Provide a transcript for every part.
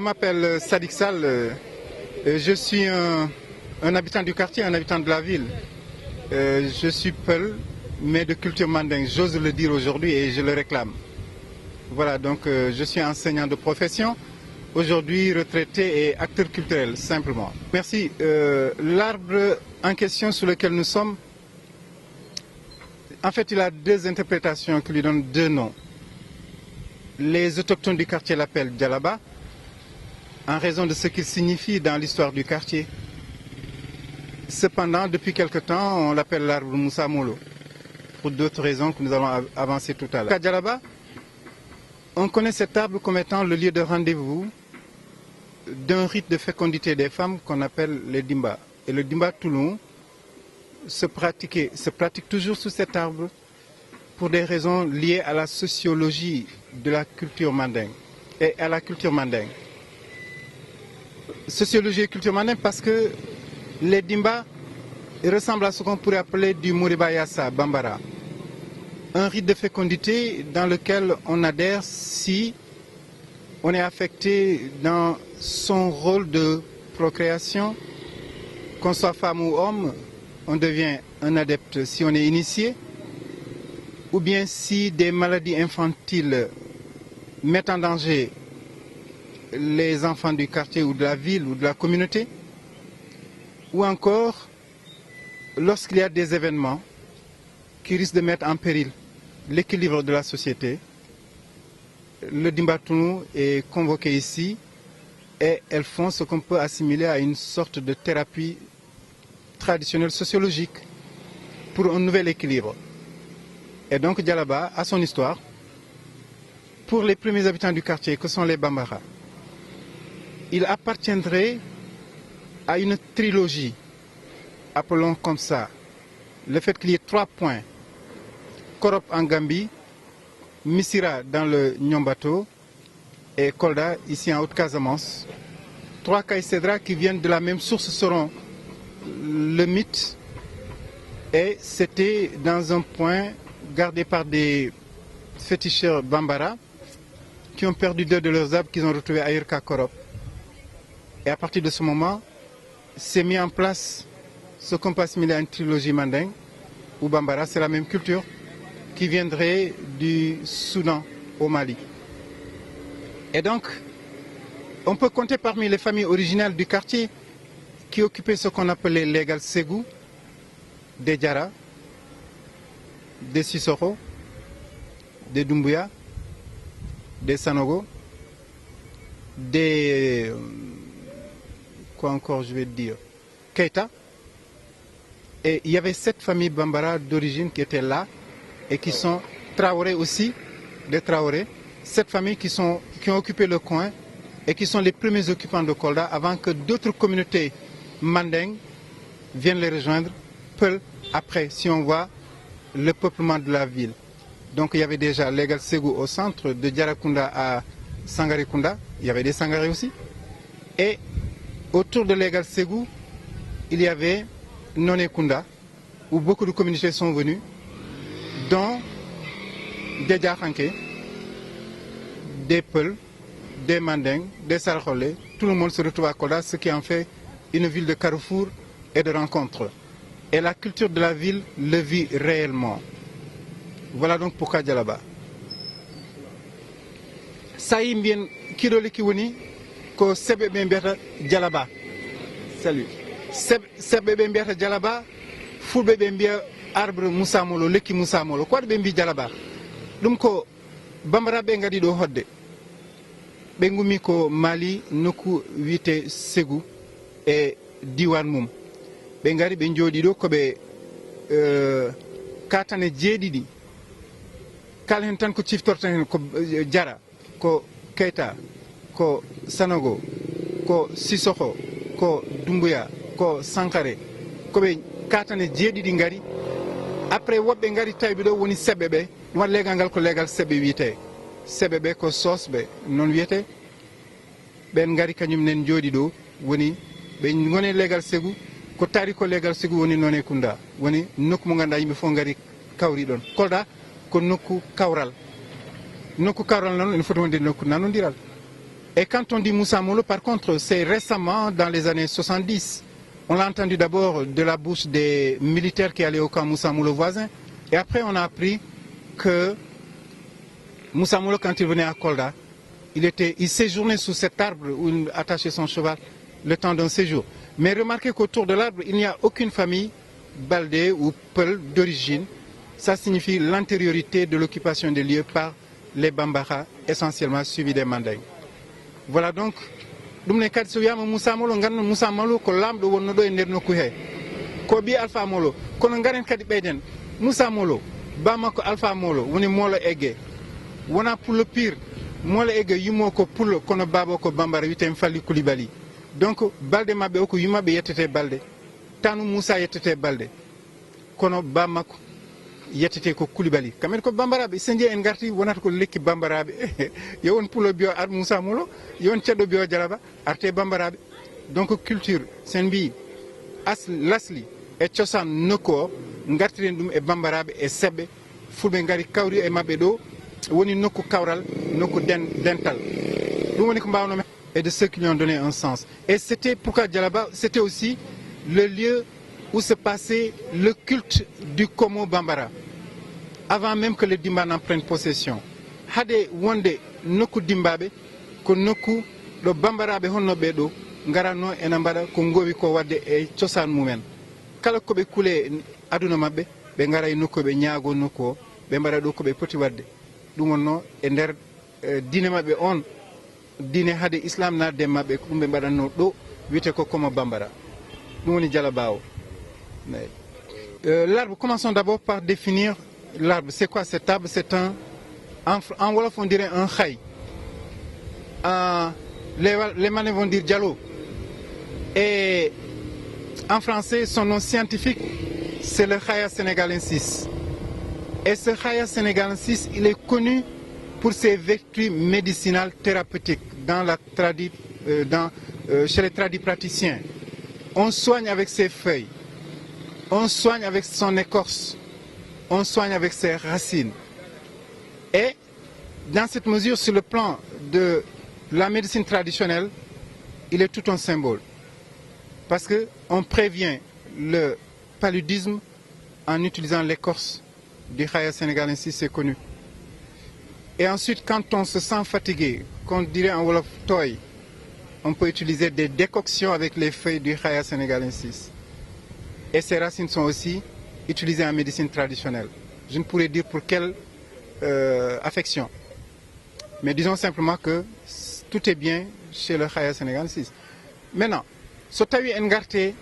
Je m'appelle Sadik Sall, je suis un habitant du quartier, un habitant de la ville. Je suis Peul, mais de culture mandingue, j'ose le dire aujourd'hui et je le réclame. Voilà, donc je suis enseignant de profession, aujourd'hui retraité et acteur culturel, simplement. Merci. L'arbre en question sur lequel nous sommes, en fait, il a deux interprétations qui lui donnent deux noms. Les autochtones du quartier l'appellent Djalaba, en raison de ce qu'il signifie dans l'histoire du quartier. Cependant, depuis quelque temps, on l'appelle l'arbre Moussa Molo, pour d'autres raisons que nous allons avancer tout à l'heure. À Djalaba, on connaît cet arbre comme étant le lieu de rendez-vous d'un rite de fécondité des femmes qu'on appelle les Dimba. Et le Dimba Touloum se pratique toujours sous cet arbre pour des raisons liées à la sociologie de la culture mandingue et à la culture mandingue. Sociologie et culture mandingue parce que les Dimba ressemblent à ce qu'on pourrait appeler du Moribayasa Bambara. Un rite de fécondité dans lequel on adhère si on est affecté dans son rôle de procréation, qu'on soit femme ou homme, on devient un adepte si on est initié, ou bien si des maladies infantiles mettent en danger les enfants du quartier ou de la ville ou de la communauté, ou encore lorsqu'il y a des événements qui risquent de mettre en péril l'équilibre de la société. Le Dimbatounou est convoqué ici et elles font ce qu'on peut assimiler à une sorte de thérapie traditionnelle sociologique pour un nouvel équilibre. Et donc Djalaba a son histoire. Pour les premiers habitants du quartier, que sont les Bambara, il appartiendrait à une trilogie, appelons comme ça, le fait qu'il y ait 3 points, Korop en Gambie, Missira dans le Nyombato et Kolda ici en Haute-Casamance. 3 caïcédras qui viennent de la même source seront le mythe, et c'était dans un point gardé par des féticheurs Bambara qui ont perdu 2 de leurs arbres qu'ils ont retrouvés ailleurs qu'à Korop. Et à partir de ce moment, s'est mis en place ce qu'on peut assimiler à une trilogie mandingue, ou Bambara, c'est la même culture, qui viendrait du Soudan au Mali. Et donc, on peut compter parmi les familles originales du quartier qui occupaient ce qu'on appelait les Galségou, des Djara, des Sissoko, des Doumbouya, des Sanogo, des... quoi encore je vais dire, Keita. Et il y avait 7 familles Bambara d'origine qui étaient là et qui sont Traoré aussi, des Traoré. 7 familles qui ont occupé le coin et qui sont les premiers occupants de Kolda avant que d'autres communautés mandingues viennent les rejoindre peu après, si on voit le peuplement de la ville. Donc il y avait déjà Legal Ségou au centre, de Djarakunda à Sangarikunda, il y avait des Sangaré aussi. Et autour de Legal Ségou, il y avait Nonekunda, où beaucoup de communautés sont venues, dont des Djakhanké, des Peul, des Mandingues, des Sarkholé. Tout le monde se retrouve à Kolda, ce qui en fait une ville de carrefour et de rencontre. Et la culture de la ville le vit réellement. Voilà donc pourquoi Djalaba. Saïm bien Kirole Kiwoni, ko Sebe Bembiata Djalaba. Salut. Sebe Bembiata Djalaba, Fulbe Bembia arbre Moussa Molo, Leki Moussa Molo. Quoi de Bembi Djalaba? Lumko Bambara Bengadi do Hodde. Bengumi ko Mali, Noku Wite Segu et Diwan Mum. Bengari Benjodi do Kobe Katane Djedidi. Kalen tan ko ciftorten ko Jara, ko Keita, ko Sanogo, ko Sissoko, ko Doumbouya, ko Sankare, ko ɓe katane jeeɗiɗi ngari. Après woɓɓe ngari tawi ɗo woni seɓɓe ɓe, ɗum legal ngal ko legal seɓɓe wiyete. Seɓɓe ɓe ko sosɓe non wiyete. ɓen ngari kañum nen jooɗi ɗo woni ɓe goni legal Ségou, ko tari ko legal Ségou woni Nonekunda, woni nokku mo ganduɗa yimɓe fof ngari kawri ɗon. Kolda ko nokku kawral. Nokku kawral noon ene foti wonde nokku nanodiral. Et quand on dit Moussa Molo, par contre, c'est récemment, dans les années 70. On l'a entendu d'abord de la bouche des militaires qui allaient au camp Moussa Molo voisin. Et après, on a appris que Moussa Molo, quand il venait à Kolda, il séjournait sous cet arbre où il attachait son cheval le temps d'un séjour. Mais remarquez qu'autour de l'arbre, il n'y a aucune famille Baldé ou Peul d'origine. Ça signifie l'antériorité de l'occupation des lieux par les Bambara, essentiellement suivis des Mandingues. Voilà donc, Moussa Molo, Moussa Molo, ko lamdo wonno do e nder nokku he. Ko bi Alpha Molo, kono ngaren kadi beyden. Moussa Molo, bamako Alpha Molo, woni Molo Ege. Wona pour le pire, Molo Ege yumo ko pulo kono babo ko Bambara witem Falli Coulibaly. Donc balde mabbe o ko yumabe yettete balde. Tanu Moussa yettete balde. Kono bamako yettete ko Coulibaly. Kamen ko Bambarabe senje en garti wonata ko lekki Bambarabe. Yo won pulo bio ar Moussa Molo, yo won ceddo bio Jalaba arte Bambarabe. Donc culture sen bi lasli e ciosan noko ngartiren dum e Bambarabe e sebbe fulbe ngari kawri e mabbe do woni nokku kawral nokku dental. Dum woni ko mbawno et de ceux qui lui ont donné un sens. Et c'était pourquoi Djalaba, c'était aussi le lieu où se passait le culte du Komo Bambara, avant même que les Dimba n'en prennent possession. Hade wonde noku Dimbabe, ko noku do Bambarabe honno bedo, ngarano ena mbada ko ngowi ko wadde e ciosan mumen. Kala ko be kule aduna mabbe, be ngara e nokku be nyaago nokku, be mbada do ko be poti wadde. Dum wonno e der dine mabbe on dine hade islam na de mabbe ko be mbadanno do wite ko Komo Bambara. Dum woni Jalabao. L'arbre, commençons d'abord par définir l'arbre. C'est quoi cet arbre? C'est en Wolof on dirait un khay. Les Malais vont dire Diallo. Et en français, son nom scientifique, c'est le Khaya sénégalensis. Et ce Khaya sénégalensis, il est connu pour ses vertus médicinales thérapeutiques chez les tradipraticiens. On soigne avec ses feuilles. On soigne avec son écorce, on soigne avec ses racines. Et dans cette mesure, sur le plan de la médecine traditionnelle, il est tout un symbole. Parce qu'on prévient le paludisme en utilisant l'écorce du Khaya sénégalensis, c'est connu. Et ensuite, quand on se sent fatigué, qu'on dirait en Wolof toy, on peut utiliser des décoctions avec les feuilles du Khaya sénégalensis. Et ces racines sont aussi utilisées en médecine traditionnelle. Je ne pourrais dire pour quelle affection. Mais disons simplement que tout est bien chez le Khaya sénégalensis. Maintenant, so tawi en garte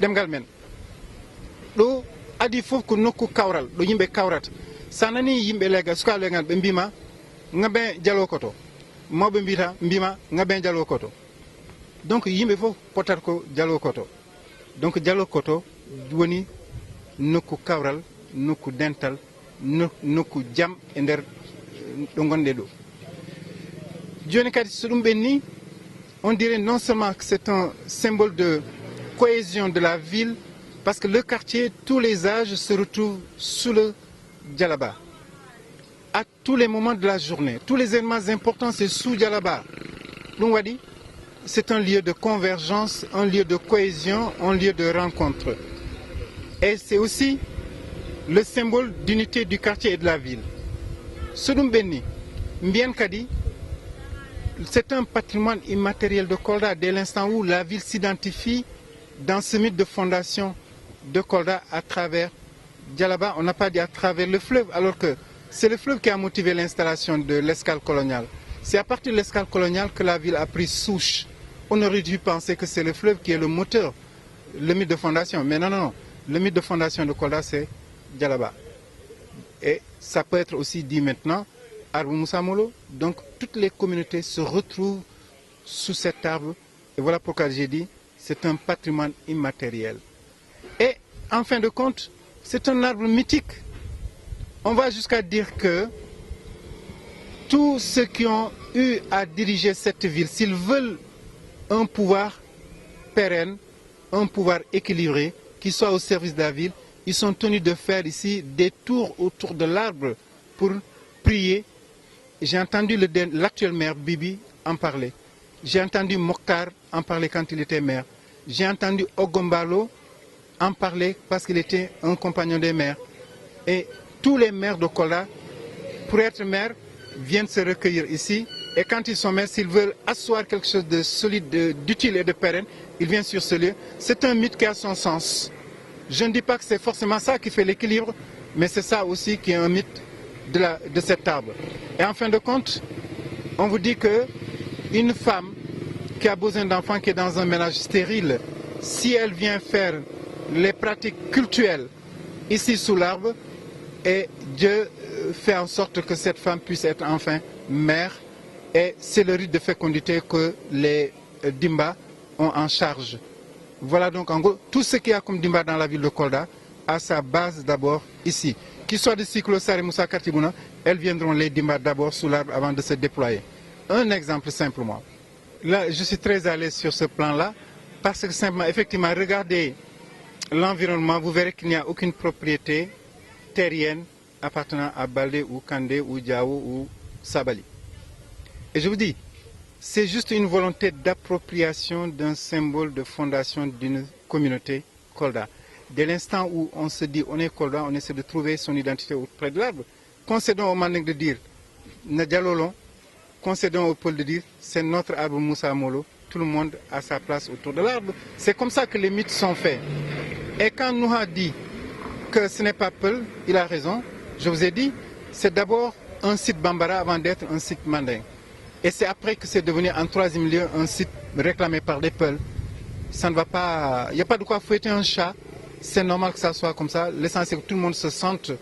demgal men do adi fof ko nokku kawral do yimbe kawrata sanani yimbe lega suka legal be mbima ngabe jalo koto mawbe mbima ngabe jalo koto. Donc yimbe fof potat ko jalo koto. Donc Diallo Koto woni nokku kawral, nokku dental, nokku jam e nder do gonde do. Joni kadi so dum benni, on dirait non seulement que c'est un symbole de cohésion de la ville, parce que le quartier, tous les âges se retrouvent sous le Djalaba. À tous les moments de la journée, tous les événements importants, c'est sous Djalaba. Lungwadi, c'est un lieu de convergence, un lieu de cohésion, un lieu de rencontre. Et c'est aussi le symbole d'unité du quartier et de la ville. Soudoum Benni, Mbien Kadi, c'est un patrimoine immatériel de Kolda dès l'instant où la ville s'identifie dans ce mythe de fondation de Kolda à travers Djalaba. On n'a pas dit à travers le fleuve, alors que c'est le fleuve qui a motivé l'installation de l'escale coloniale. C'est à partir de l'escale coloniale que la ville a pris souche. On aurait dû penser que c'est le fleuve qui est le moteur, le mythe de fondation. Mais non, non, non. Le mythe de fondation de Kolda, c'est Djalaba. Et ça peut être aussi dit maintenant, arbre Moussa Molo. Donc toutes les communautés se retrouvent sous cet arbre. Et voilà pourquoi j'ai dit, c'est un patrimoine immatériel. Et en fin de compte, c'est un arbre mythique. On va jusqu'à dire que tous ceux qui ont eu à diriger cette ville, s'ils veulent un pouvoir pérenne, un pouvoir équilibré, qui soit au service de la ville, ils sont tenus de faire ici des tours autour de l'arbre pour prier j'ai entendu l'actuel maire Bibi en parler. J'ai entendu Mokhtar en parler quand il était maire. J'ai entendu Ogombalo en parler parce qu'il était un compagnon des maires. Et tous les maires de Kolda, pour être maire, viennent se recueillir ici. Et quand ils sont maires, s'ils veulent asseoir quelque chose de solide, d'utile et de pérenne, ils viennent sur ce lieu. C'est un mythe qui a son sens. Je ne dis pas que c'est forcément ça qui fait l'équilibre, mais c'est ça aussi qui est un mythe de cet arbre. Et en fin de compte, on vous dit qu'une femme qui a besoin d'enfants, qui est dans un ménage stérile, si elle vient faire les pratiques cultuelles ici sous l'arbre, et Dieu fait en sorte que cette femme puisse être enfin mère. Et c'est le rite de fécondité que les Dimba ont en charge. Voilà donc en gros, tout ce qu'il y a comme Dimba dans la ville de Kolda a sa base d'abord ici. Qu'il soit de Cyclosar et Moussa Katibouna, elles viendront les Dimba d'abord sous l'arbre avant de se déployer. Un exemple simplement. Là, je suis très à l'aise sur ce plan-là parce que simplement, effectivement, regardez l'environnement, vous verrez qu'il n'y a aucune propriété terrienne appartenant à Baldé ou Kandé ou Diao ou Sabali. Et je vous dis, c'est juste une volonté d'appropriation d'un symbole de fondation d'une communauté Kolda. Dès l'instant où on se dit on est Kolda, on essaie de trouver son identité auprès de l'arbre. Concédons au Manding de dire Nadjalolon, concédons au Peul de dire c'est notre arbre Moussa Molo, tout le monde a sa place autour de l'arbre. C'est comme ça que les mythes sont faits. Et quand nous a dit que ce n'est pas Peul, il a raison. Je vous ai dit, c'est d'abord un site Bambara avant d'être un site Manding. Et c'est après que c'est devenu en troisième lieu un site réclamé par des Peuls. Ça ne va pas, il n'y a pas de quoi fouetter un chat. C'est normal que ça soit comme ça. L'essentiel c'est que tout le monde se sente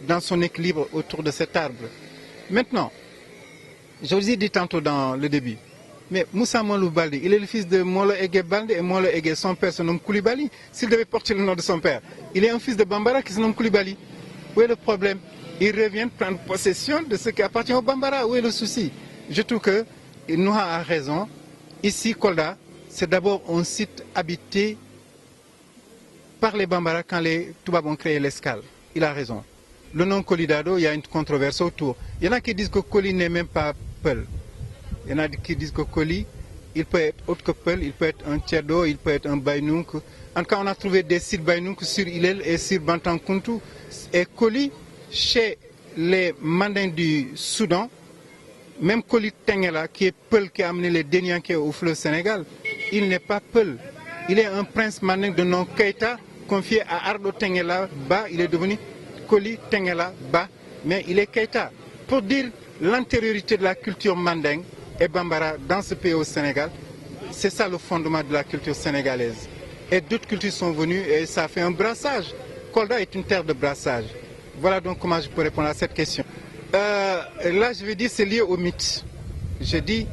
dans son équilibre autour de cet arbre. Maintenant, je vous ai dit tantôt dans le début, mais Moussa Molou Baldi, il est le fils de Molo Ege Baldi et Molo Ege, son père se nomme Koulibaly. S'il devait porter le nom de son père, il est un fils de Bambara qui se nomme Koulibaly. Où est le problème? Ils reviennent prendre possession de ce qui appartient au Bambara. Où est le souci? Je trouve que Nouha a raison. Ici, Kolda, c'est d'abord un site habité par les Bambara quand les Toubab ont créé l'escale. Il a raison. Le nom Kolidado, il y a une controverse autour. Il y en a qui disent que Koli n'est même pas Peul. Il y en a qui disent que Koli, il peut être autre que Peul, il peut être un Tchedo, il peut être un Bainounk. En tout cas, on a trouvé des sites Bainounk sur Ilel et sur Bantankuntu. Et Koli, chez les Mandins du Soudan, même Koli Tengela, qui est Peul, qui a amené les Denyanké au fleuve Sénégal, il n'est pas Peul. Il est un prince manding de nom Keita, confié à Ardo Tengela Ba. Il est devenu Koli Tengela Ba, mais il est Keita. Pour dire l'antériorité de la culture manding et Bambara dans ce pays au Sénégal, c'est ça le fondement de la culture sénégalaise. Et d'autres cultures sont venues et ça fait un brassage. Kolda est une terre de brassage. Voilà donc comment je peux répondre à cette question. Là, je vais dire c'est lié au mythe. Je dis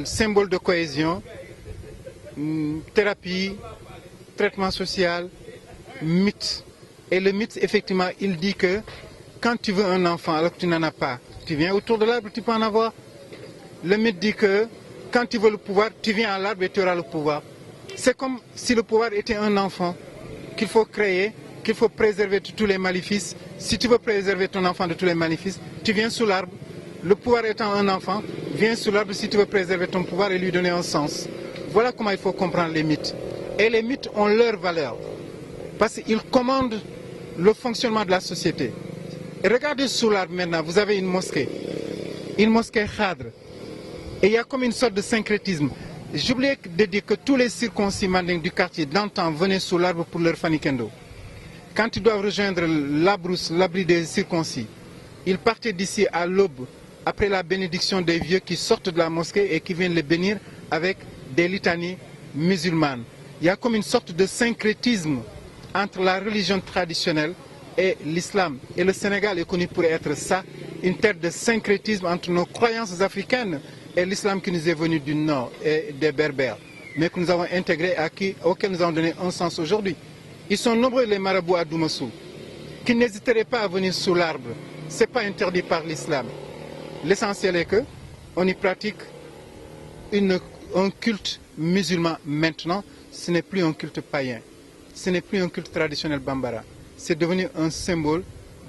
symbole de cohésion, thérapie, traitement social, mythe. Et le mythe, effectivement, il dit que quand tu veux un enfant alors que tu n'en as pas, tu viens autour de l'arbre, tu peux en avoir. Le mythe dit que quand tu veux le pouvoir, tu viens à l'arbre et tu auras le pouvoir. C'est comme si le pouvoir était un enfant qu'il faut créer, qu'il faut préserver de tous les maléfices. Si tu veux préserver ton enfant de tous les maléfices, tu viens sous l'arbre. Le pouvoir étant un enfant, viens sous l'arbre si tu veux préserver ton pouvoir et lui donner un sens. Voilà comment il faut comprendre les mythes. Et les mythes ont leur valeur. Parce qu'ils commandent le fonctionnement de la société. Et regardez sous l'arbre maintenant, vous avez une mosquée khadre. Et il y a comme une sorte de syncrétisme. J'oubliais de dire que tous les circoncis mandingues du quartier d'antan venaient sous l'arbre pour leur fanikendo. Quand ils doivent rejoindre la brousse, l'abri des circoncis, ils partaient d'ici à l'aube, après la bénédiction des vieux qui sortent de la mosquée et qui viennent les bénir avec des litanies musulmanes. Il y a comme une sorte de syncrétisme entre la religion traditionnelle et l'islam. Et le Sénégal est connu pour être ça, une terre de syncrétisme entre nos croyances africaines et l'islam qui nous est venu du nord et des berbères, mais que nous avons intégré et auquel nous avons donné un sens aujourd'hui. Ils sont nombreux les marabouts à Doumassou, qui n'hésiteraient pas à venir sous l'arbre. Ce n'est pas interdit par l'islam. L'essentiel est qu'on y pratique un culte musulman maintenant. Ce n'est plus un culte païen. Ce n'est plus un culte traditionnel Bambara. C'est devenu un symbole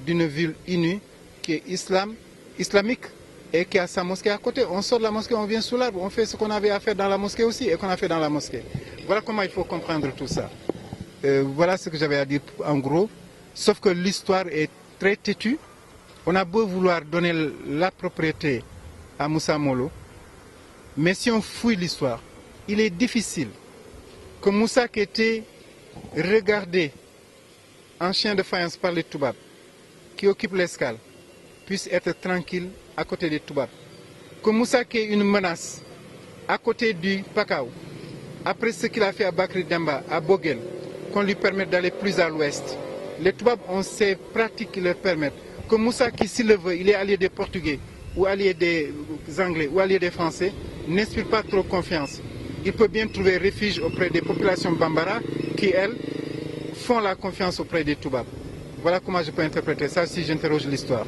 d'une ville unie qui est islamique et qui a sa mosquée à côté. On sort de la mosquée, on vient sous l'arbre, on fait ce qu'on avait à faire dans la mosquée aussi et qu'on a fait dans la mosquée. Voilà comment il faut comprendre tout ça. Voilà ce que j'avais à dire en gros. Sauf que l'histoire est très têtue. On a beau vouloir donner la propriété à Moussa Molo, mais si on fouille l'histoire, il est difficile que Moussa qui était regardé en chien de faïence par les Toubabs, qui occupe l'escale, puisse être tranquille à côté des Toubabs. Que Moussa qui est une menace à côté du Pakao, après ce qu'il a fait à Bakri Demba, à Boguel, qu'on lui permette d'aller plus à l'ouest. Les Toubabs ont ces pratiques qui leur permettent. Que Moussa qui, s'il le veut, il est allié des Portugais, ou allié des Anglais, ou allié des Français, n'inspire pas trop confiance. Il peut bien trouver refuge auprès des populations Bambara qui, elles, font la confiance auprès des Toubabs. Voilà comment je peux interpréter ça si j'interroge l'histoire.